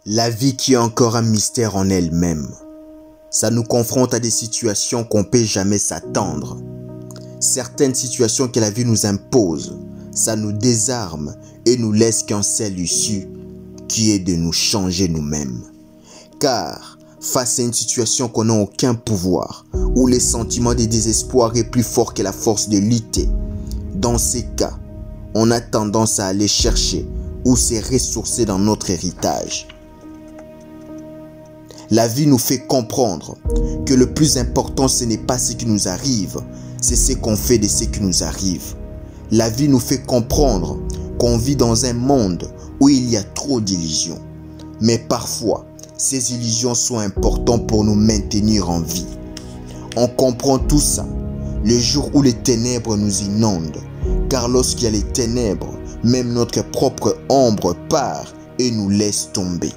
La vie qui est encore un mystère en elle-même. Ça nous confronte à des situations qu'on ne peut jamais s'attendre. Certaines situations que la vie nous impose, ça nous désarme et nous laisse qu'un seul issue, qui est de nous changer nous-mêmes. Car, face à une situation qu'on n'a aucun pouvoir, où les sentiments de désespoir est plus fort que la force de lutter, dans ces cas, on a tendance à aller chercher ou se ressourcer dans notre héritage. La vie nous fait comprendre que le plus important, ce n'est pas ce qui nous arrive, c'est ce qu'on fait de ce qui nous arrive. La vie nous fait comprendre qu'on vit dans un monde où il y a trop d'illusions. Mais parfois, ces illusions sont importantes pour nous maintenir en vie. On comprend tout ça le jour où les ténèbres nous inondent. Car lorsqu'il y a les ténèbres, même notre propre ombre part et nous laisse tomber.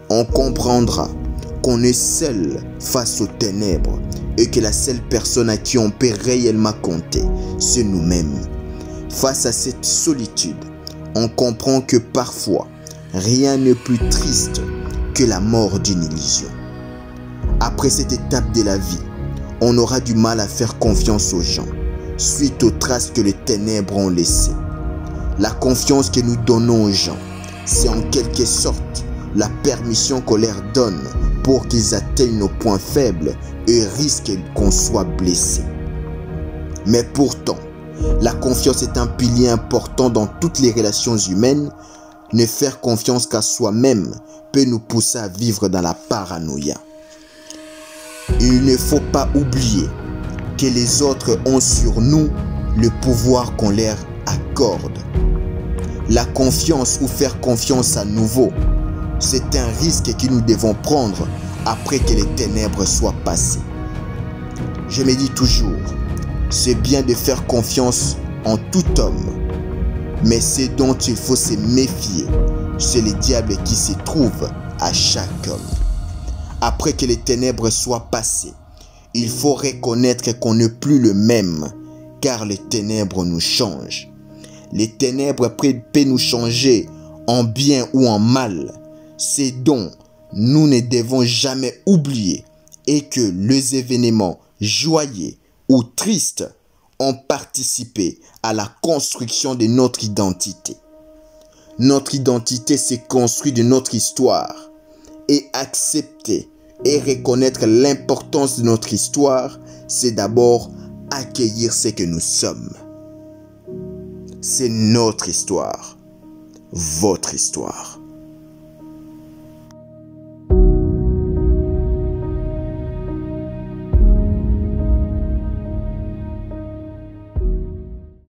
On comprendra qu'on est seul face aux ténèbres et que la seule personne à qui on peut réellement compter, c'est nous-mêmes. Face à cette solitude, on comprend que parfois, rien n'est plus triste que la mort d'une illusion. Après cette étape de la vie, on aura du mal à faire confiance aux gens, suite aux traces que les ténèbres ont laissées. La confiance que nous donnons aux gens, c'est en quelque sorte la permission qu'on leur donne pour qu'ils atteignent nos points faibles et risquent qu'on soit blessé. Mais pourtant, la confiance est un pilier important dans toutes les relations humaines. Ne faire confiance qu'à soi-même peut nous pousser à vivre dans la paranoïa. Il ne faut pas oublier que les autres ont sur nous le pouvoir qu'on leur accorde. La confiance ou faire confiance à nouveau, c'est un risque que nous devons prendre après que les ténèbres soient passées. Je me dis toujours, c'est bien de faire confiance en tout homme, mais ce dont il faut se méfier, c'est le diable qui se trouve à chaque homme. Après que les ténèbres soient passées, il faut reconnaître qu'on n'est plus le même, car les ténèbres nous changent. Les ténèbres peuvent nous changer en bien ou en mal. C'est dont nous ne devons jamais oublier et que les événements joyeux ou tristes ont participé à la construction de notre identité. Notre identité s'est construite de notre histoire et accepter et reconnaître l'importance de notre histoire, c'est d'abord accueillir ce que nous sommes. C'est notre histoire, votre histoire.